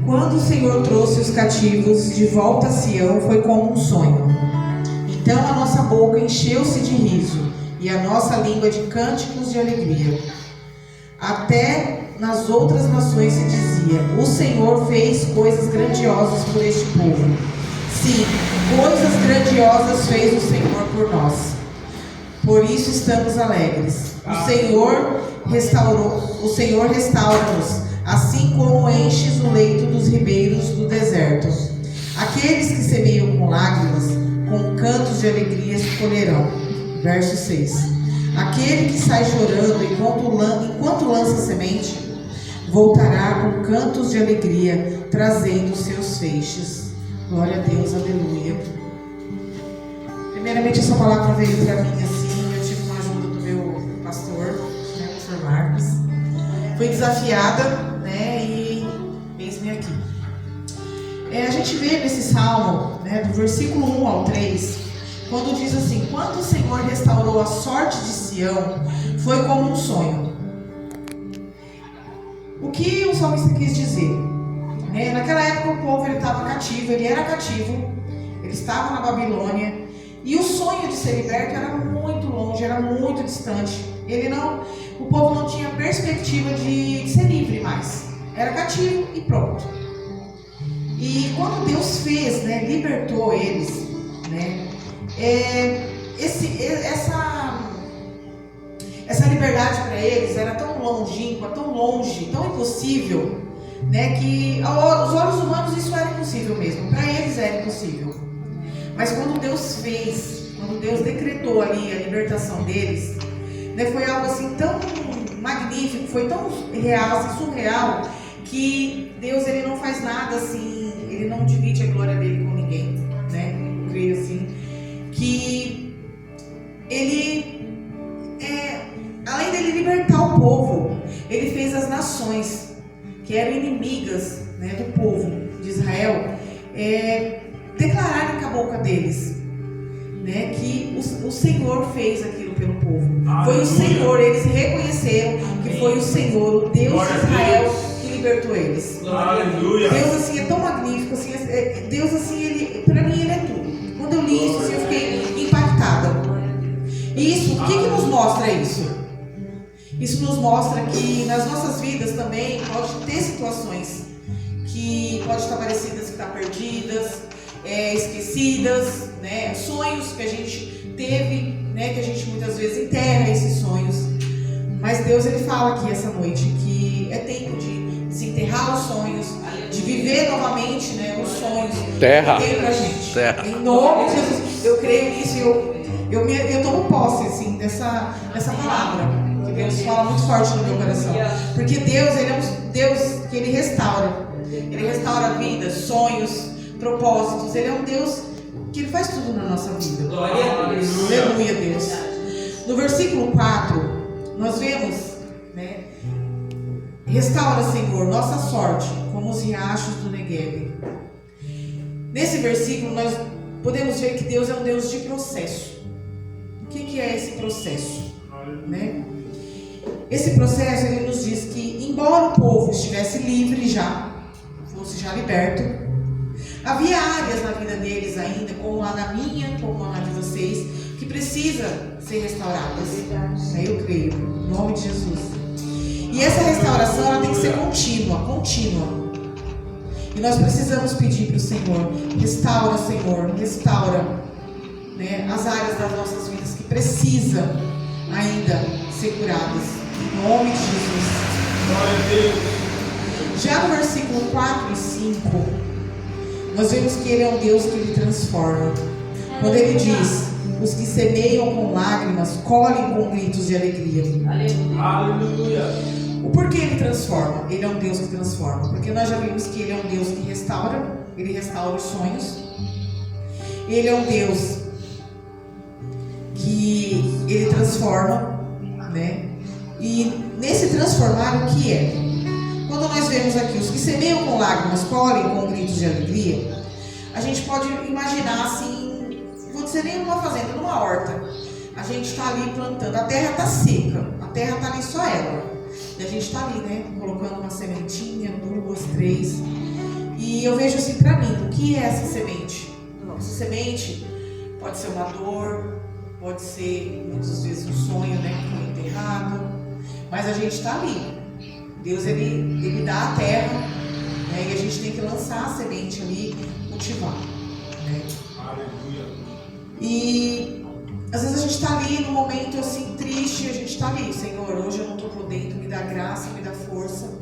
Quando o Senhor trouxe os cativos de volta a Sião, foi como um sonho. Então a nossa boca encheu-se de riso e a nossa língua de cânticos de alegria. Até nas outras nações se dizia: o Senhor fez coisas grandiosas por este povo. Sim, coisas grandiosas fez o Senhor por nós. Por isso estamos alegres. O Senhor restaura-nos, assim como enches o leito dos ribeiros do deserto. Aqueles que semeiam com lágrimas, com cantos de alegria se colherão. Verso 6. Aquele que sai chorando enquanto lança semente, voltará com cantos de alegria, trazendo seus feixes. Glória a Deus, aleluia. Primeiramente, essa palavra veio para mim assim. Eu tive uma ajuda do meu pastor, né, o pastor Marcos. Fui desafiada, né, e eis-me aqui. A gente vê nesse salmo, né, do versículo 1 ao 3, quando diz assim: quando o Senhor restaurou a sorte de Sião, foi como um sonho. O que o salmista quis dizer? Naquela época o povo estava cativo, ele era cativo, ele estava na Babilônia, e o sonho de ser liberto era muito longe, era muito distante. O povo não tinha perspectiva de ser livre mais, era cativo e pronto. E quando Deus fez, né, libertou eles, né, essa liberdade para eles era tão longínqua, tão longe, tão impossível, né, que aos olhos humanos isso era impossível mesmo, para eles era impossível. Mas quando Deus fez, quando Deus decretou ali a libertação deles, né, foi algo assim tão magnífico, foi tão real, assim, surreal, que Deus, ele não faz nada assim, ele não divide a glória dele com ninguém, né? Eu creio assim, que ele, além dele libertar o povo, ele fez as nações que eram inimigas, né, do povo de Israel, declararem com a boca deles, né, que o Senhor fez aquilo pelo povo. Foi o Senhor, eles reconheceram que foi o Senhor, o Deus de Israel, que libertou eles. Aleluia. Deus assim é tão magnífico, assim, Deus assim, para mim ele é tudo. Quando eu li isso, assim, eu fiquei impactada. E isso, o que nos mostra isso? Isso nos mostra que nas nossas vidas também pode ter situações que podem estar parecidas, que estão perdidas, esquecidas, né? Sonhos que a gente teve, né? Que a gente muitas vezes enterra esses sonhos. Mas Deus, ele fala aqui essa noite que é tempo de desenterrar os sonhos, de viver novamente, né, os sonhos que tem pra gente. Terra. Em nome de Jesus, eu creio nisso e eu tomo posse assim, dessa palavra. Que Deus fala muito forte no meu coração. Porque Deus, ele é um Deus que ele restaura. Ele restaura vidas, sonhos, propósitos. Ele é um Deus que ele faz tudo na nossa vida. Glória a Deus. Aleluia, Deus. No versículo 4, nós vemos, né, restaura, Senhor, nossa sorte, como os riachos do Negueb. Nesse versículo, nós podemos ver que Deus é um Deus de processo. O que é esse processo? Né? Esse processo, ele nos diz que, embora o povo estivesse livre já, fosse já liberto, havia áreas na vida deles ainda, como a na minha, como a na de vocês, que precisa ser restauradas. Eu creio, em nome de Jesus. E essa restauração, ela tem que ser contínua. E nós precisamos pedir para o Senhor: restaura, Senhor, restaura, né, as áreas das nossas vidas que precisam ainda ser curadas. Em nome de Jesus. Glória a Deus. Já no versículo 4 e 5, nós vemos que Ele é um Deus que Ele transforma. Quando Ele diz: os que semeiam com lágrimas, colhem com gritos de alegria. Aleluia. O porquê Ele transforma? Ele é um Deus que transforma. Porque nós já vimos que Ele é um Deus que restaura. Ele restaura os sonhos. Ele é um Deus que Ele transforma, né? E nesse transformar, o que é? Quando nós vemos aqui: os que semeiam com lágrimas, colhem com gritos de alegria, a gente pode imaginar assim, vou precisa nem numa fazenda, numa horta. A gente está ali plantando, a terra está seca, a terra está ali só ela. E a gente está ali, né? Colocando uma sementinha, 2, 3. E eu vejo assim para mim, o que é essa semente? Essa semente pode ser uma dor, pode ser muitas vezes um sonho, né? Que foi enterrado. Mas a gente está ali. Deus, ele dá a terra, né? E a gente tem que lançar a semente ali, cultivar, né? Aleluia. E às vezes a gente está ali num momento assim triste, a gente está ali, Senhor, hoje eu não estou podendo, me dá graça, me dá força.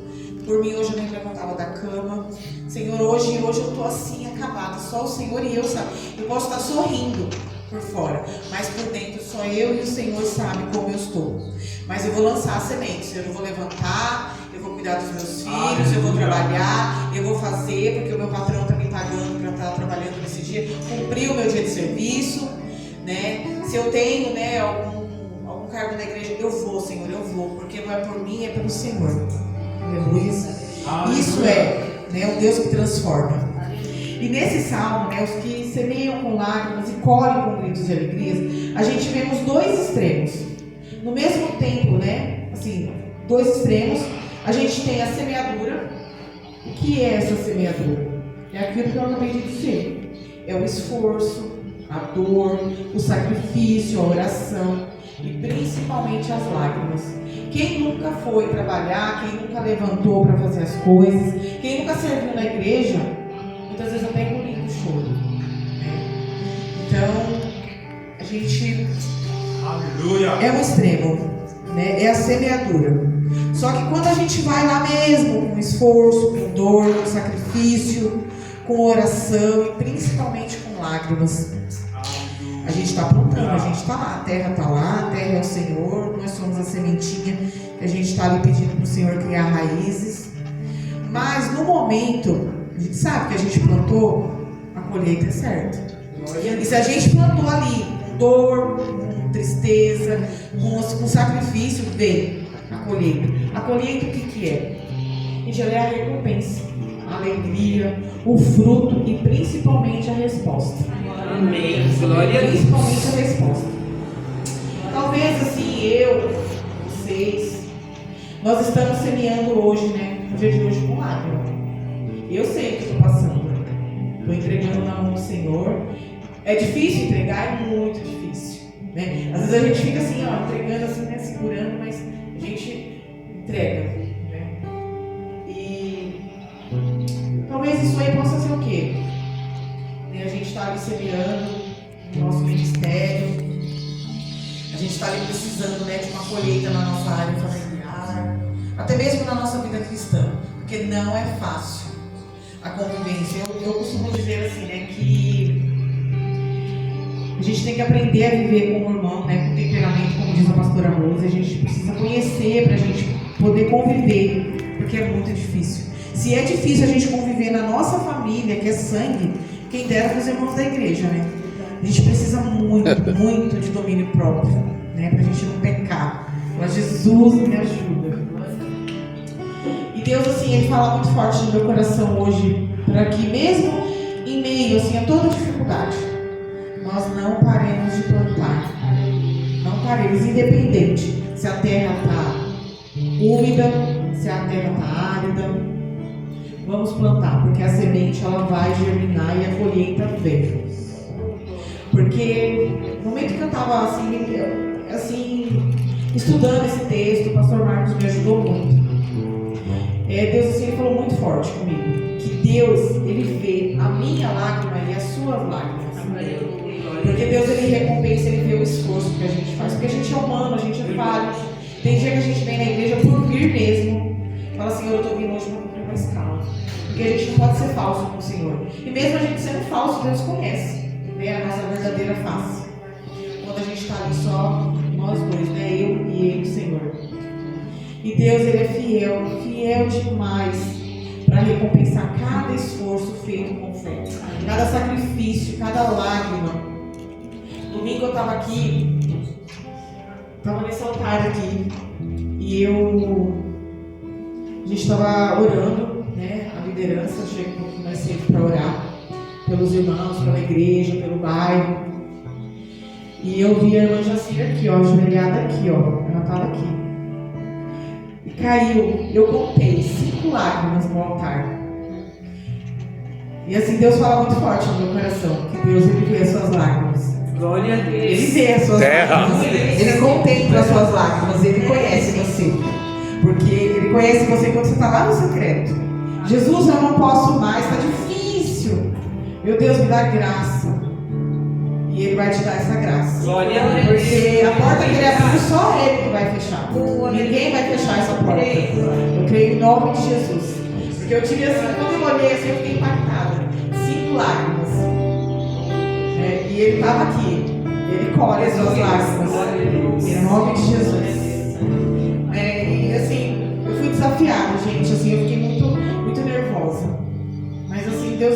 Por mim hoje eu nem levantava da cama. Senhor, hoje eu estou assim, acabada, só o Senhor e eu, sabe? Eu posso estar sorrindo por fora, mas por dentro só eu e o Senhor sabe como eu estou. Mas eu vou lançar a semente, Senhor, eu vou levantar, eu vou cuidar dos meus filhos, eu vou trabalhar, eu vou fazer, porque o meu patrão está me pagando para estar trabalhando nesse dia, cumprir o meu dia de serviço, né? Se eu tenho, né, algum cargo na igreja, eu vou, Senhor, eu vou, porque não é por mim, é pelo Senhor. Aleluia. Isso é, né, o Deus que transforma. E nesse salmo, né, os que semeiam com lágrimas e colhem com gritos de alegria, a gente vemos 2 extremos. No mesmo tempo, né, assim, 2 extremos, a gente tem a semeadura. O que é essa semeadura? É aquilo que eu acabei de dizer. É o esforço, a dor, o sacrifício, a oração e principalmente as lágrimas. Quem nunca foi trabalhar, quem nunca levantou para fazer as coisas, quem nunca serviu na igreja, muitas vezes até engolindo o choro, né? Então, a gente Aleluia. é um extremo, né? É a semeadura. Só que quando a gente vai lá mesmo, com esforço, com dor, com sacrifício, com oração e principalmente com lágrimas, a gente está plantando, a gente está lá, a terra está lá, a terra é o Senhor, nós somos a sementinha, a gente está ali pedindo para o Senhor criar raízes. Mas no momento, a gente sabe que a gente plantou, a colheita é certa. E se a gente plantou ali com dor, com tristeza, com sacrifício, vem a colheita. A colheita o que é? Gente, ela é a recompensa, a alegria, o fruto e principalmente a resposta. Amém. Glória a Deus. Principalmente a resposta. Talvez assim, vocês, nós estamos semeando hoje, né? No dia de hoje com lágrima. Eu sei o que estou passando. Estou entregando na mão do Senhor. É difícil entregar, é muito difícil, né? Às vezes a gente fica assim, ó, entregando assim, né? Segurando, mas a gente entrega, né? E talvez isso aí possa ser o quê? A gente está ali semeando no nosso ministério, a gente está ali precisando, né, de uma colheita na nossa área familiar, até mesmo na nossa vida cristã, porque não é fácil a convivência. Eu costumo dizer assim, né, que a gente tem que aprender a viver com o irmão, né, com temperamento, como diz a pastora Rose. A gente precisa conhecer para a gente poder conviver, porque é muito difícil. Se é difícil a gente conviver na nossa família, que é sangue, quem dera para os irmãos da igreja, né? A gente precisa muito de domínio próprio, né? Para a gente não pecar. Mas Jesus me ajuda. E Deus, assim, Ele fala muito forte no meu coração hoje, para que mesmo em meio, assim, a toda dificuldade, nós não paremos de plantar. Não paremos, independente se a terra está úmida, se a terra está árida. Vamos plantar, porque a semente ela vai germinar e a colheita vem. Porque no momento que eu estava assim, estudando esse texto, o pastor Marcos me ajudou muito. Deus assim, ele falou muito forte comigo, que Deus, Ele vê a minha lágrima e as suas lágrimas. Porque Deus, Ele recompensa, Ele vê o esforço que a gente faz. Porque a gente é humano, a gente é falho. Tem dia que a gente vem na igreja por vir mesmo. Fala, Senhor, eu estou vindo hoje para cumprir uma escala. Porque a gente não pode ser falso com o Senhor. E mesmo a gente sendo falso, Deus conhece, né, a nossa verdadeira face. Quando a gente está ali só, nós dois, né, eu e Ele, o Senhor. E Deus, Ele é fiel demais para recompensar cada esforço feito com fé. Cada sacrifício, cada lágrima. Domingo eu estava aqui, estava nesse altar aqui, e a gente estava orando, né? A liderança chega um pouquinho mais cedo para orar pelos irmãos, pela igreja, pelo bairro. E eu vi a irmã Jacira aqui, ó, ajoelhada aqui, ó. Ela estava aqui. E caiu, eu contei 5 lágrimas no altar. E assim, Deus fala muito forte no meu coração, que Deus, Ele vê as suas lágrimas. Glória a Deus. Ele vê as suas lágrimas. Ele contempla as suas lágrimas. Ele conhece você. Porque Ele conhece você quando você está lá no secreto. Jesus, eu não posso mais, está difícil. Meu Deus, me dá graça. E Ele vai te dar essa graça. Glória a Deus. Porque a porta que Ele abriu, só Ele que vai fechar. Ninguém vai fechar essa porta. Eu creio em nome de Jesus. Porque eu tive assim, quando eu olhei assim, eu fiquei impactada. 5 lágrimas. E Ele estava aqui. Ele colhe as suas lágrimas. Em nome de Jesus. E assim, eu fui desafiada, gente. Assim, eu fiquei muito nervosa. Mas assim, Deus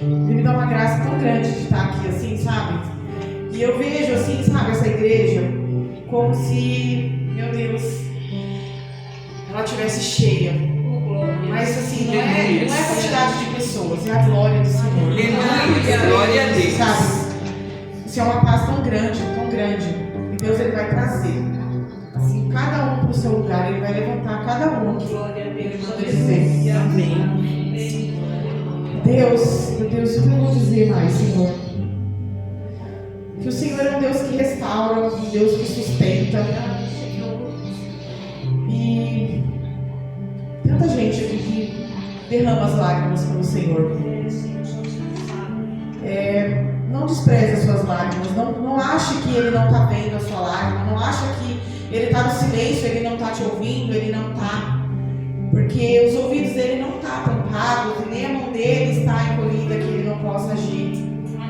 Ele me dá uma graça tão grande de estar aqui, assim, sabe? E eu vejo, assim, sabe, essa igreja como se, meu Deus, ela estivesse cheia. Mas assim, não é a quantidade de pessoas, é a glória do Senhor. Glória a Deus. Sabe? Isso é uma paz tão grande, tão grande. E Deus Ele vai trazer. Assim, cada um para o seu lugar, Ele vai levantar cada um aqui. Ele manda dizer. Amém. Deus, meu Deus, o que eu vou dizer mais, Senhor? Que o Senhor é um Deus que restaura, um Deus que sustenta. E tanta gente aqui que derrama as lágrimas pelo Senhor. Não despreze as suas lágrimas, não ache que Ele não está vendo a sua lágrima, não ache que Ele está no silêncio, Ele não está te ouvindo, Ele não está. Porque os ouvidos dele não estão tampados, e nem a mão dele está encolhida, que Ele não possa agir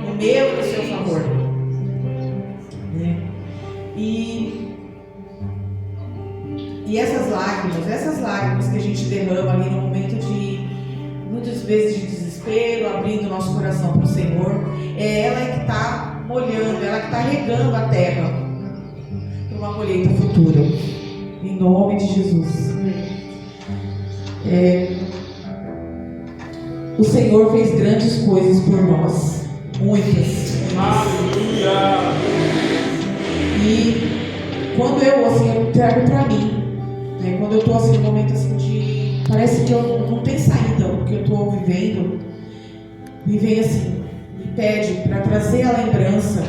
no meu e no seu favor. E essas lágrimas que a gente derrama ali no momento de, muitas vezes, de desespero, abrindo o nosso coração para o Senhor, é ela que está molhando, ela que está regando a terra para uma colheita futura. Em nome de Jesus. O Senhor fez grandes coisas por nós, muitas. Aleluia. E quando eu trago para mim, né, quando eu estou assim num momento assim de, parece que eu não tenho saída o que eu estou vivendo, me vem assim, me pede para trazer a lembrança,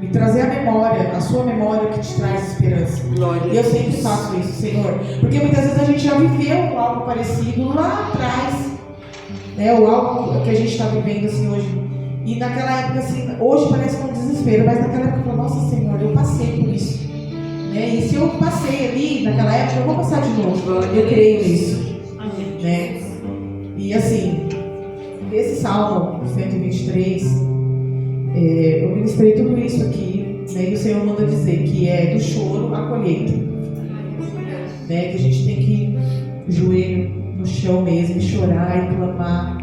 me trazer a memória, a sua memória que te traz esperança. Glória. E eu sempre faço isso, Senhor, porque muitas vezes a gente já viveu algo parecido lá atrás, né, ou algo que a gente está vivendo assim hoje. E naquela época, assim, hoje parece que é um desespero, mas naquela época eu falo, nossa Senhor, eu passei por isso. Né? E se eu passei ali naquela época, eu vou passar de novo. Eu creio nisso. Né? E assim, esse Salmo 123, eu ministrei tudo isso aqui, né? E o Senhor manda dizer que é do choro à colheita. Né? Que a gente tem que ir joelho no chão mesmo, e chorar e clamar,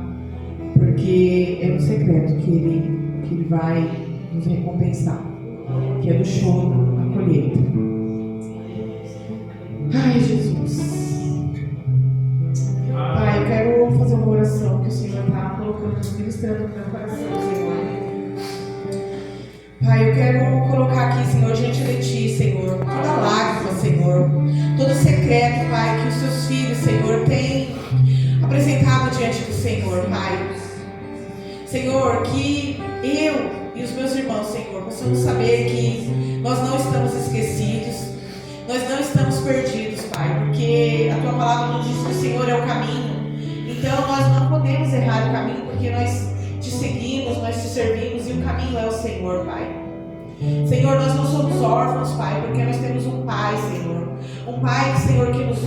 porque é no secreto que ele vai nos recompensar, que é do choro à colheita. Ai, Jesus. Pai, eu quero fazer uma oração que o Senhor está colocando, ministrando no meu coração, Senhor. Pai, eu quero colocar aqui, Senhor, diante de Ti, Senhor, toda lágrima, Senhor, todo secreto, Pai, que os Seus filhos, Senhor, têm apresentado diante do Senhor, Pai. Senhor, que eu e os meus irmãos, Senhor, possamos saber que nós não estamos esquecidos, nós não estamos perdidos, Pai, porque a Tua palavra nos diz que o Senhor é o caminho. Então nós não podemos errar o caminho, porque nós Te seguimos, nós Te servimos e o caminho é o Senhor, Pai. Senhor, nós não somos órfãos, Pai, porque nós temos um Pai, Senhor. Um Pai, Senhor, que nos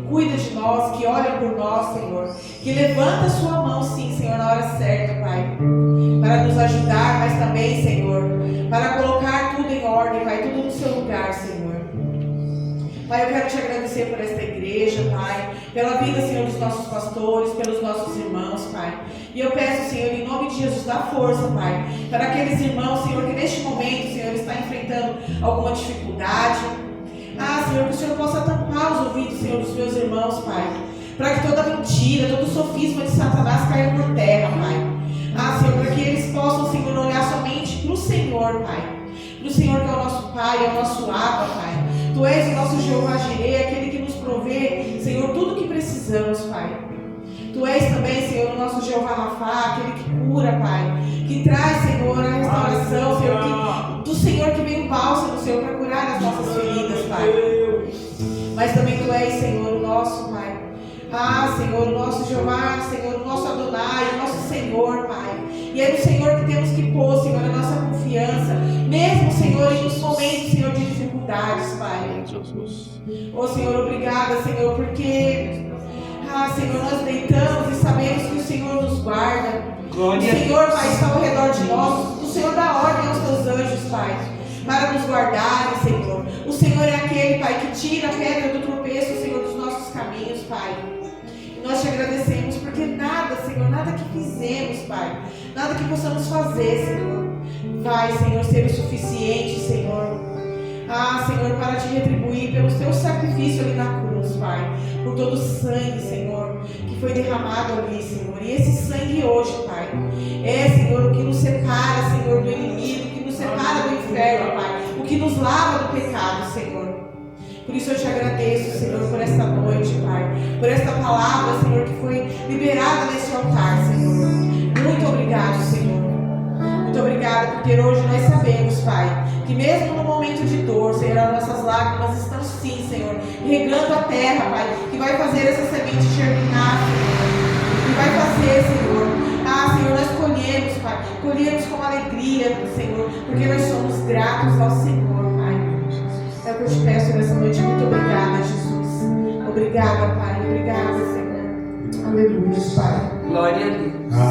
cuida de nós, que olha por nós, Senhor, que levanta a sua mão, sim, Senhor, na hora certa, Pai, para nos ajudar, mas também, Senhor, para colocar tudo em ordem, Pai, tudo no seu lugar, Senhor. Pai, eu quero Te agradecer por esta igreja, Pai, pela vida, Senhor, dos nossos pastores, pelos nossos irmãos, Pai. E eu peço, Senhor, em nome de Jesus, dá força, Pai, para aqueles irmãos, Senhor, que neste momento, Senhor, está enfrentando alguma dificuldade. Senhor, que o Senhor possa tampar os ouvidos, Senhor, dos meus irmãos, Pai, para que toda mentira, todo sofisma de Satanás caia por terra, Pai. Senhor, para que eles possam, Senhor, olhar somente para o Senhor, Pai. do Senhor que é o nosso Pai, é o nosso Abba, Pai. Tu és o nosso Jeová Jireh, aquele que nos provê, Senhor, tudo que precisamos, Pai. Tu és também, Senhor, o nosso Jeová Rafá, aquele que cura, Pai, que traz, Senhor, a restauração, Senhor, do Senhor que vem o bálsamo, Senhor, para curar as nossas feridas, Pai. Mas também Tu és, Senhor, o nosso Pai. Senhor, o nosso Jeová, Senhor, o nosso Adonai, o nosso Senhor, Pai. E é no Senhor que temos que pôr, Senhor, a nossa confiança, mesmo, Senhor, em uns momentos, Senhor, de dificuldades, Pai. Senhor, obrigada, Senhor, porque, Senhor, nós deitamos e sabemos que o Senhor nos guarda. O Senhor, Pai, está ao redor de nós. O Senhor dá ordem aos Teus anjos, Pai, para nos guardarem, Senhor. O Senhor é aquele, Pai, que tira a pedra do tropeço, Senhor, dos nossos caminhos, Pai. E nós te agradecemos porque nada, Senhor, nada que fizemos, Pai, nada que possamos fazer, Senhor, vai, Senhor, ser o suficiente, Senhor. Senhor, para te retribuir pelo teu sacrifício ali na cruz, Pai, por todo o sangue, Senhor, que foi derramado ali, Senhor. E esse sangue hoje, Pai, é, Senhor, o que nos separa, Senhor, do inimigo, o que nos separa do inferno, Pai, o que nos lava do pecado, Senhor. Por isso eu te agradeço, Senhor, por esta noite, Pai, por esta palavra, Senhor, que foi liberada nesse altar, Senhor. Muito obrigado, Senhor. Muito obrigado, porque hoje nós sabemos, Pai, que mesmo no momento de dor, Senhor, as nossas lágrimas estão sim, Senhor, regando a terra, Pai, que vai fazer essa semente germinar, Senhor, que vai fazer, Senhor. Senhor, nós colhemos, Pai, colhemos com alegria, Senhor, porque nós somos gratos ao Senhor, Pai. É o que eu te peço nessa noite. Muito obrigada, Jesus. Obrigada, Pai. Obrigada, Senhor. Aleluia, Pai. Glória a Deus.